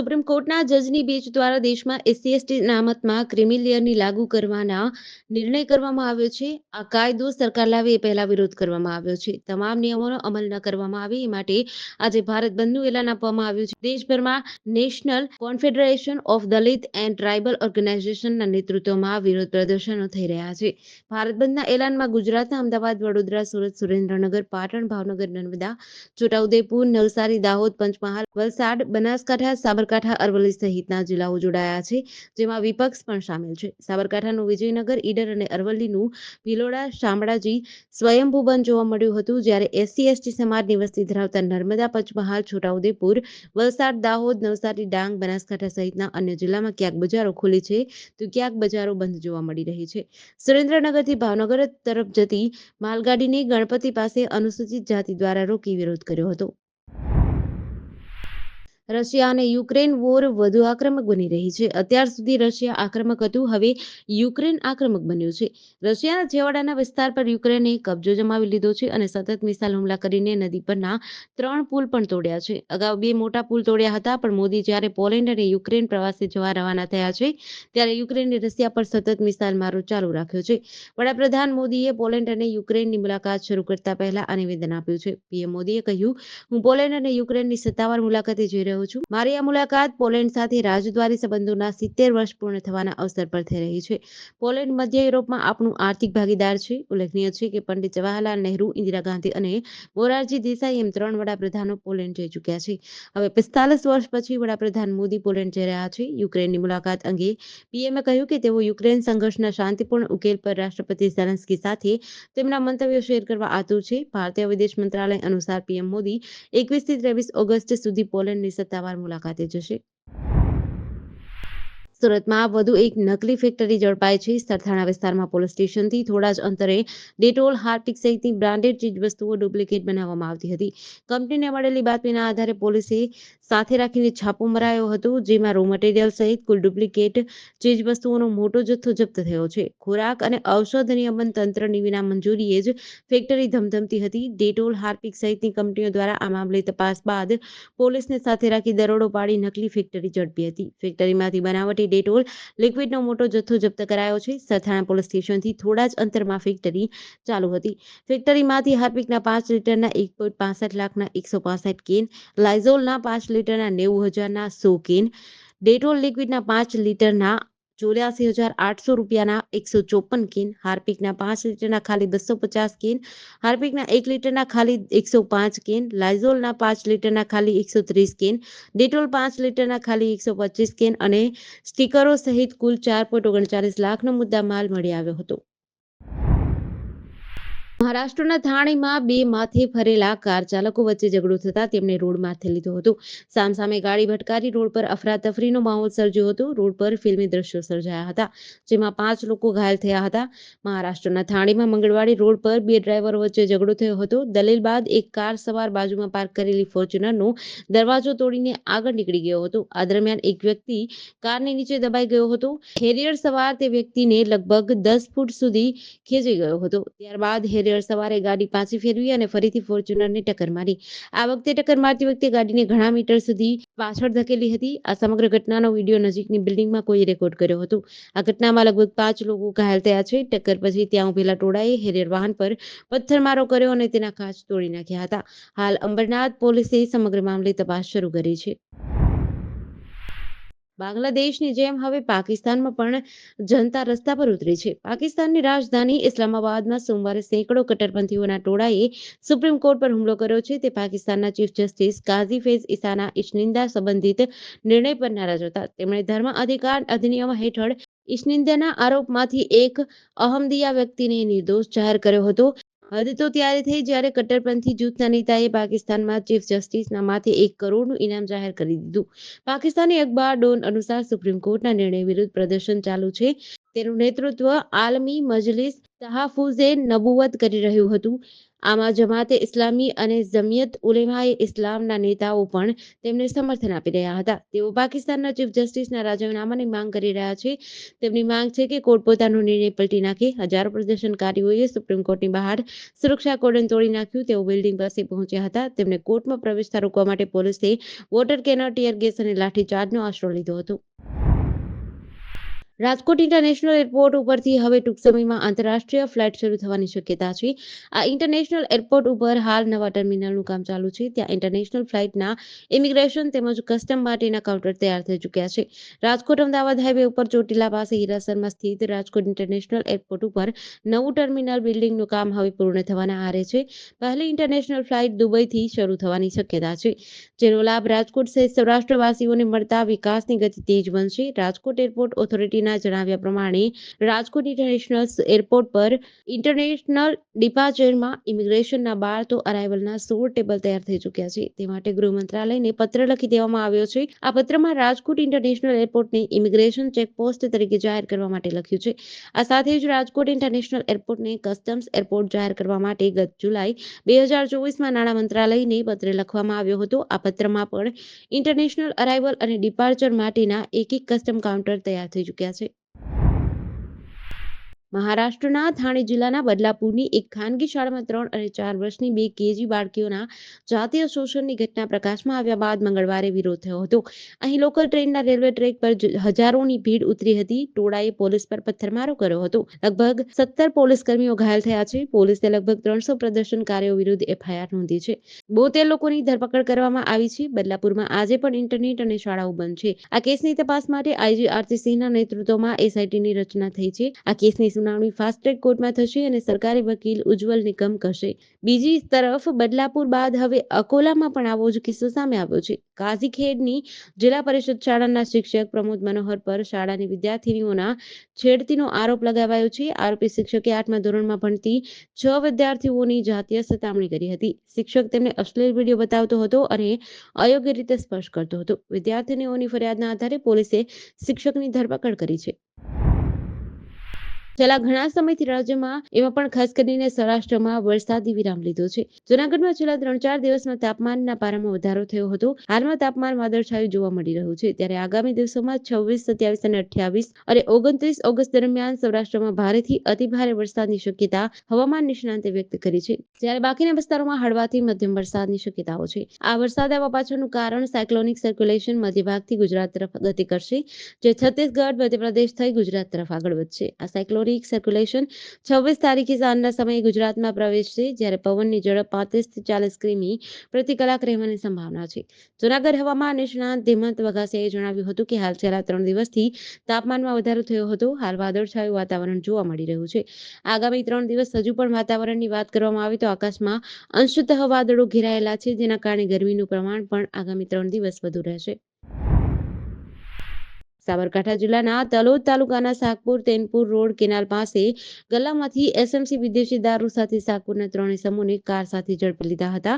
Supreme કોર્ટના જજની bench દ્વારા દેશમાં એસસી/એસટી અનામતમાં ક્રિમી લેયરની લાગુ કરવાના નિર્ણય કરવામાં આવ્યો છે. આ કાયદો સરકાર લાવે એ પહેલા વિરોધ કરવામાં આવ્યો છે. તમામ નિયમોનો અમલ ન કરવામાં આવે એ માટે આજે ભારત બંધનું એલાન આપવામાં આવ્યું છે. દેશભરમાં national confederation of Dalit and tribal ઓર્ગેનાઇઝેશનના નેતૃત્વમાં વિરોધ પ્રદર્શનો થઈ રહ્યા છે. ભારત બંધના એલાનમાં ગુજરાતના અમદાવાદ, વડોદરા, સુરત, સુરેન્દ્રનગર, પાટણ, ભાવનગર, નર્મદા, છોટાઉદેપુર, નવસારી, દાહોદ, પંચમહાલ, વલસાડ, બનાસકાંઠા, સાબરકાંઠા, અરવલ્લી સહિતના જિલ્લાઓ જોડાયા છે, જેમાં વિપક્ષ પણ સામેલ છે. સાબરકાંઠાનું વિજયનગર, ઈડર અને અરવલ્લીનું ભિલોડા, શામળાજી સ્વયંભૂ બંધ જોવા મળ્યું હતું, જ્યારે એસસી/એસટી સમાજની વસ્તી ધરાવતા નર્મદા, પંચમહાલ, છોટાઉદેપુર, વલસાડ, દાહોદ, નવસારી, ડાંગ, બનાસકાંઠા સહિતના અન્ય જિલ્લામાં ક્યાંક બજારો ખુલી છે તો ક્યાંક બજારો બંધ જોવા મળી રહી છે. સુરેન્દ્રનગરથી ભાવનગર તરફ જતી માલગાડીને ગણપતિ પાસે અનુસૂચિત જાતિ દ્વારા રોકી વિરોધ કર્યો હતો. રશિયા અને યુક્રેન વોર વધુ આક્રમક બની રહી છે. અત્યાર સુધી રશિયા આક્રમક હતું, હવે યુક્રેન આક્રમક બન્યું છે. રશિયાના છેવાડાના વિસ્તાર પર યુક્રેને કબજો જમાવી લીધો છે અને સતત મિસાઇલ હુમલા કરીને નદી પરના 3 પુલ પણ તોડ્યા છે. અગાઉ 2 મોટા પુલ તોડ્યા હતા, પણ મોદી જ્યારે પોલેન્ડ અને યુક્રેન પ્રવાસે જવા રવાના થયા છે, ત્યારે યુક્રેને રશિયા પર સતત મિસાઇલ મારો ચાલુ રાખ્યો છે. વડાપ્રધાન મોદીએ પોલેન્ડ અને યુક્રેનની મુલાકાત શરૂ કરતા પહેલા આ નિવેદન આપ્યું છે. પીએમ મોદીએ કહ્યું, હું પોલેન્ડ અને યુક્રેનની સત્તાવાર મુલાકાતે જઈ રહ્યો છું. મારી આ મુલાકાત પોલેન્ડ સાથે રાજદ્વારી સંબંધોના 70 વર્ષ પૂર્ણ થવાના અવસર પર થઈ રહી છે. પોલેન્ડ મધ્ય યુરોપમાં આપણું આર્થિક ભાગીદાર છે. ઉલ્લેખનીય છે કે પંડિત જવાહરલાલ નહેરુ, ઇન્દિરા ગાંધી અને મોરારજી દેસાઈ એમ 3 વડાપ્રધાનો પોલેન્ડ જઈ ચૂક્યા છે. હવે 45 વર્ષ પછી વડાપ્રધાન મોદી પોલેન્ડ જઈ રહ્યા છે. યુક્રેનની મુલાકાત અંગે પીએમએ કહ્યું કે તેઓ યુક્રેન સંઘર્ષના શાંતિપૂર્ણ ઉકેલ પર રાષ્ટ્રપતિ ઝેલેન્સ્કી સાથે તેમના મંતવ્યો શેર કરવા આતુર છે. ભારતીય વિદેશ મંત્રાલય અનુસાર પીએમ મોદી 21 થી 23 ઓગસ્ટ સુધી પોલેન્ડની સત્તાવાર મુલાકાતે જશે. સુરતમાં વધુ એક નકલી ફેક્ટરી ઝડપાઈ છે. સરથાણા વિસ્તારમાં પોલીસ સ્ટેશનથી થોડા જ અંતરે ડેટોલ, હાર્પિક સહિતની બ્રાન્ડેડ ચીજવસ્તુઓ ડુપ્લિકેટ બનાવવામાં આવતી હતી. કંપનીને મળેલી બાતમીના આધારે પોલીસે સાથે રાખીને છાપો મરાયો હતો, જેમાં રો મટીરીયલ સહિત કુલ ડુપ્લિકેટ ચીજવસ્તુઓનો મોટો જથ્થો જપ્ત થયો છે. ખોરાક અને ઔષધ નિયમન તંત્રની વિના મંજૂરીએ જ ફેક્ટરી ધમધમતી હતી. ડેટોલ, હાર્પિક સહિતની કંપનીઓ દ્વારા આ મામલે તપાસ બાદ પોલીસને સાથે રાખી દરોડો પાડી નકલી ફેક્ટરી ઝડપી હતી. ફેક્ટરીમાંથી બનાવટી ડેટોલ લિક્વિડનો મોટો જથ્થો જપ્ત કરાયો છે. સરથાણા પોલીસ સ્ટેશનથી થોડા જ અંતરમાં ફેક્ટરી ચાલુ હતી. ફેક્ટરીમાંથી હાર્પિકના 5 લીટરના 1.65 લાખના 165 કેન, લાઇઝોલના 5 લીટરના 90,000ના 100 કેન, ડેટોલ લિક્વિડના 5 લીટરના 84,800 રૂપિયાના 154 કેન, હાર્પિકના 5 લીટરના ખાલી 250 કેન, હાર્પિકના 1 લીટરના ખાલી 105 કેન, લાઇઝોલના 5 લીટરના ખાલી 130 કેન, ડેટોલ 5 લીટરના ખાલી 125 કેન અને સ્ટીકરો સહિત કુલ 4.39 લાખનો મુદ્દામાલ મળી આવ્યો હતો. મહારાષ્ટ્રના થાણેમાં 2 માથે ફરેલા કાર ચાલકો વચ્ચે ઝઘડો થતા તેમને રોડ માથે લીધો હતો. સામસામે ગાડી ભટકારી રોડ પર અફરાતફરીનો માહોલ સર્જ્યો હતો. રોડ પર ફિલ્મી દ્રશ્યો સર્જાયા હતા, જેમાં 5 લોકો ઘાયલ થયા હતા. મહારાષ્ટ્રના થાણેમાં મંગળવારે રોડ પર 2 ડ્રાઈવરો વચ્ચે ઝઘડો થયો હતો. દલીલ બાદ એક કાર સવાર બાજુમાં પાર્ક કરેલી ફોર્ચ્યુનરનો દરવાજો તોડીને આગળ નીકળી ગયો હતો. આ દરમિયાન એક વ્યક્તિ કારની નીચે દબાઈ ગયો હતો. હેરિયર સવાર તે વ્યક્તિને લગભગ 10 ફૂટ સુધી ખેંચી ગયો હતો. ત્યારબાદ હેરિયર સવારે ગાડી પાછી ફેરવી અને ફરીથી ફોર્ચ્યુનરને ટક્કર મારી. આ વખતે ટક્કર મારતી વખતે ગાડીને ઘણા મીટર સુધી પાછળ ધકેલી હતી. આ સમગ્ર ઘટનાનો વિડીયો નજીકની બિલ્ડિંગમાં કોઈ રેકોર્ડ કર્યો હતો. આ ઘટનામાં લગભગ 5 લોકો ઘાયલ થયા છે. ટક્કર પછી ત્યાં ઉભેલા ટોળાએ હેરિયર વાહન પર પથ્થરમારો કર્યો અને તેના કાચ તોડી નાખ્યા હતા. હાલ અંબરનાથ પોલીસે સમગ્ર મામલે તપાસ શરૂ કરી છે. બાંગ્લાદેશની જેમ હવે પાકિસ્તાનમાં પણ જનતા રસ્તા પર ઉતરી છે. પાકિસ્તાનની રાજધાની ઇસ્લામાબાદમાં સોમવારે સેંકડો કટ્ટરપંથીઓના ટોળાએ સુપ્રીમ કોર્ટ પર હુમલો કર્યો છે. તે પાકિસ્તાનના ચીફ જસ્ટિસ કાઝી ફૈઝ ઈસાના ઇશનિંદા સંબંધિત નિર્ણય પર નારાજ હતા. તેમણે ધર્મ અધિકાર અધિનિયમ હેઠળ ઇશનિંદાના આરોપમાંથી એક અહમદિયા વ્યક્તિને નિર્દોષ જાહેર કર્યો હતો. હદ તો ત્યારે થઈ જ્યારે કટ્ટરપંથી જૂથના નેતાએ પાકિસ્તાનમાં ચીફ જસ્ટિસના માથે 1 કરોડનું ઇનામ જાહેર કરી દીધું. પાકિસ્તાની અખબાર ડોન અનુસાર સુપ્રીમ કોર્ટના નિર્ણય વિરુદ્ધ પ્રદર્શન ચાલુ છે. તેનું નેતૃત્વ આલમી મજલિસ તહાફુઝે નબુવત કરી રહ્યું હતું. આમાં જમાતે ઇસ્લામી અને જમિયત ઉલેમાએ ઇસ્લામના નેતાઓ પણ તેમને સમર્થન આપી રહ્યા હતા. તેઓ પાકિસ્તાનના ચીફ જસ્ટિસના રાજીનામાની માંગ કરી રહ્યા છે. તેમની માંગ છે કે કોર્ટ પોતાનો નિર્ણય પલટી નાખે. હજારો પ્રદર્શનકારીઓએ સુપ્રીમ કોર્ટની બહાર સુરક્ષા કોર્ડન તોડી નાખ્યું. તેઓ બિલ્ડિંગ પાસે પહોંચ્યા હતા. તેમને કોર્ટમાં પ્રવેશતા રોકવા માટે પોલીસે વોટર કેનર, ટીયર ગેસ અને લાઠીચાર્જનો આશરો લીધો હતો. રાજકોટ ઇન્ટરનેશનલ એરપોર્ટ ઉપરથી હવે ટૂંક સમયમાં આંતરરાષ્ટ્રીય ફ્લાઇટ શરૂ થવાની શક્યતા છે. આ ઇન્ટરનેશનલ એરપોર્ટ ઉપર હાલ નવા ટર્મિનલનું કામ ચાલુ છે. ત્યાં ઇન્ટરનેશનલ ફ્લાઇટના ઇમિગ્રેશન તેમજ કસ્ટમ માટેના કાઉન્ટર તૈયાર થઈ ચૂક્યા છે. રાજકોટ અમદાવાદ હાઈવે ઉપર ચોટીલા પાસે હીરાસરમાં સ્થિત રાજકોટ ઇન્ટરનેશનલ એરપોર્ટ ઉપર નવું ટર્મિનલ બિલ્ડિંગનું કામ હવે પૂર્ણ થવાના આરે છે. પહેલી ઇન્ટરનેશનલ ફ્લાઇટ દુબઈથી શરૂ થવાની શક્યતા છે, જેનો લાભ રાજકોટ સહિત સૌરાષ્ટ્રવાસીઓને મળતા વિકાસની ગતિ તેજ બનશે. રાજકોટ એરપોર્ટ ઓથોરિટીના જણાવ્યા પ્રમાણે રાજકોટ ઇન્ટરનેશનલ એરપોર્ટ પર ઇન્ટરનેશનલ ડિપાર્ચરમાં ઇમિગ્રેશનના 12 તો અરાઇવલના 16 ટેબલ તૈયાર થઈ ચૂક્યા છે. તે માટે ગૃહ મંત્રાલયને પત્ર લખી દેવામાં આવ્યો છે. આ પત્રમાં રાજકોટ ઇન્ટરનેશનલ એરપોર્ટને ઇમિગ્રેશન ચેકપોસ્ટ તરીકે જાહેર કરવા માટે લખ્યું છે. આ સાથે જ રાજકોટ ઇન્ટરનેશનલ એરપોર્ટને કસ્ટમ્સ એરપોર્ટ જાહેર કરવા માટે ગત જુલાઈ 2024માં નાણાં મંત્રાલયને પત્ર લખવામાં આવ્યો હતો. આ પત્રમાં પણ ઇન્ટરનેશનલ અરાઇવલ અને ડિપાર્ચર માટેના એક કસ્ટમ કાઉન્ટર તૈયાર થઈ ચૂક્યા છે. મહારાષ્ટ્રના થાણે જિલ્લાના બદલાપુરની એક ખાનગી શાળામાં 3 અને 4 વર્ષની 2 કેજી બાળકીઓના જાતીય શોષણની ઘટના પ્રકાશમાં આવ્યા બાદ મંગળવારે વિરોધ થયો હતો. અહીં લોકલ ટ્રેનના રેલવે ટ્રેક પર હજારોની ભીડ ઉતરી હતી. ટોળાએ પોલીસ પર પથ્થરમારો કર્યો હતો. લગભગ 17 પોલીસકર્મીઓ ઘાયલ થયા છે. પોલીસે લગભગ 300 પ્રદર્શનકારીઓ વિરુદ્ધ એફઆઈઆર નોંધી છે. 72 લોકોની ધરપકડ કરવામાં આવી છે. બદલાપુરમાં આજે પણ ઇન્ટરનેટ અને શાળાઓ બંધ છે. આ કેસની તપાસ માટે આઈજી આરતી સિંહના નેતૃત્વમાં એસઆઈટીની રચના થઈ છે. આ કેસની સુનાવણી ફાસ્ટ ટ્રેક કોર્ટમાં થશે અને સરકારી વકીલ ઉજ્જવલ નિકમ કરશે. બીજી તરફ બદલાપુર બાદ હવે અકોલામાં પણ આવો જ કિસ્સો સામે આવ્યો છે. કાઝીખેડની જિલ્લા પરિષદ શાળાના શિક્ષક પ્રમોદ મનોહર પર શાળાની વિદ્યાર્થીનીઓના છેડતીનો આરોપ લગાવાયો છે. આરોપી શિક્ષકે 8મા ધોરણમાં ભણતી 6 વિદ્યાર્થીઓની જાતીય સતામણી કરી હતી. શિક્ષક તેમને અશ્લીલ વિડીયો બતાવતો હતો અને અયોગ્ય રીતે સ્પર્શ કરતો હતો. વિદ્યાર્થીનીઓની ફરિયાદના આધારે પોલીસે શિક્ષકની ધરપકડ કરી છે. છેલ્લા ઘણા સમયથી રાજ્યમાં, એમાં પણ ખાસ કરીને સૌરાષ્ટ્રમાં વરસાદી વિરામ લીધો છે. જૂનાગઢમાં છેલ્લા 3-4 દિવસમાં તાપમાનના પારામાં વધારો થયો હતો. હાલમાં તાપમાન વાદળછાયું જોવા મળી રહ્યું છે. ત્યારે આગામી દિવસોમાં 26, 27 અને 28 અને 29 ઓગસ્ટ દરમિયાન સૌરાષ્ટ્રમાં ભારેથી અતિભારે વરસાદની શક્યતા હવામાન નિષ્ણાંતે વ્યક્ત કરી છે. જ્યારે બાકીના વિસ્તારોમાં હળવાથી મધ્યમ વરસાદની શક્યતાઓ છે. આ વરસાદ આવવા પાછળનું કારણ સાયક્લોનિક સર્ક્યુલેશન મધ્ય ભાગથી ગુજરાત તરફ ગતિ કરશે, જે છત્તીસગઢ, મધ્યપ્રદેશ થઈ ગુજરાત તરફ આગળ વધશે. આ સાયક્લોનિક સર્ક્યુલેશન 26 તારીખે સાંજના સમયે ગુજરાતમાં પ્રવેશશે, જ્યારે પવનની ઝડપ 35 થી 40 કિમી પ્રતિ કલાક રહેવાની સંભાવના છે. જૂનાગઢ હવામાન નિષ્ણાંત હેમંત વઘાસિયાએ જણાવ્યું હતું કે હાલ છેલ્લા 3 દિવસથી તાપમાનમાં વધારો થયો હતો. હાલ વાદળછાયું વાતાવરણ જોવા મળી રહ્યું છે. આગામી 3 દિવસ હજુ પણ વાતાવરણની વાત કરવામાં આવે તો આકાશમાં અંશતઃ વાદળો ઘેરાયેલા છે, જેના કારણે ગરમીનું પ્રમાણ પણ આગામી 3 દિવસ વધુ રહેશે. સાબરકાંઠા જિલ્લાના તલોદ તાલુકાના સાગપુર તેનપુર રોડ કેનાલ પાસે ગલ્લામાંથી એસએમસી વિદેશી દારૂ સાથે સાગપુરના 3 ઇસમોને કાર સાથે ઝડપી લીધા હતા.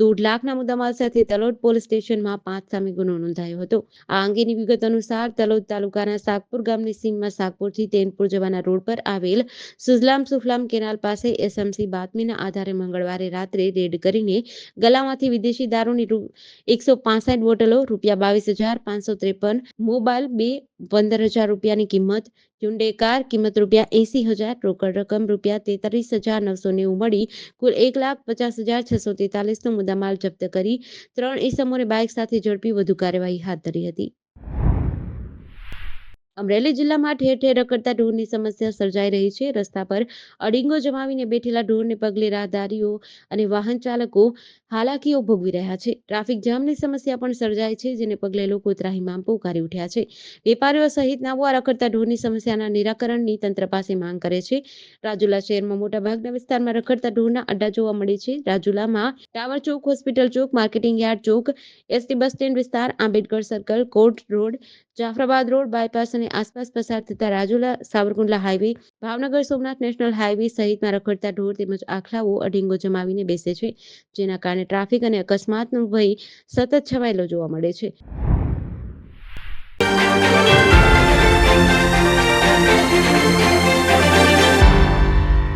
1.5 લાખના મુદ્દામાલ સાથે તલોદ પોલીસ સ્ટેશનમાં 5 સામે ગુનો નોંધાયો હતો. આ અંગેની વિગત અનુસાર તલોદ તાલુકાના સાગપુર ગામની સીમમાં સાગપુરથી તેનપુર જવાના રોડ પર આવેલ સુજલામ સુફલામ કેનાલ પાસે એસએમસી બાતમીના આધારે મંગળવારે રાત્રે રેડ કરીને ગલ્લામાંથી વિદેશી દારૂની 165 બોટલો, ₹22,553, મોબાઈલ 2, 15,000 રૂપિયાની કિંમત, હ્યુન્ડે કાર કિંમત ₹80,000, રોકડ રકમ ₹33,990 મળી કુલ ₹1,50,643નો મુદ્દામાલ જપ્ત કરી 3 ઇસમોને બાઇક સાથે ઝડપી વધુ કાર્યવાહી હાથ ધરી હતી. અમરેલી જિલ્લામાં ઠેર ઠેર રખડતા ઢોરની સમસ્યા સર્જાઈ રહી છે. રસ્તા પર અડીંગો જમાવીને બેઠેલા ઢોરને પગલે રાહદારીઓ અને વાહન ચાલકો હાલાકીઓ ભોગવી રહ્યા છે. ટ્રાફિક જામની સમસ્યા પણ સર્જાય છે, જેને પગલે લોકો ત્રાહિમામ પોકારી ઉઠ્યા છે. વેપારીઓ સહિત નાઓ આ રખડતા ઢોરની સમસ્યાના નિરાકરણની તંત્ર પાસે માંગ કરે છે. રાજુલા શહેરમાં મોટાભાગના વિસ્તારમાં રખડતા ઢોરના અડ્ડા જોવા મળે છે. રાજુલામાં ટાવર ચોક, હોસ્પિટલ ચોક, માર્કેટિંગ યાર્ડ ચોક, એસટી બસ સ્ટેન્ડ વિસ્તાર, Ambedkar circle, court road, Jafrabad road, bypass અને આસપાસ પસાર થતા Rajula Savarkundla highway, Bhavnagar Somnath national highway સહિતમાં રખડતા ઢોર તેમજ આખલાઓ અડીંગો જમાવીને બેસે છે, જેના કારણે ટ્રાફિક અને અકસ્માતનો ભય સતત છવાયેલો જોવા મળે છે.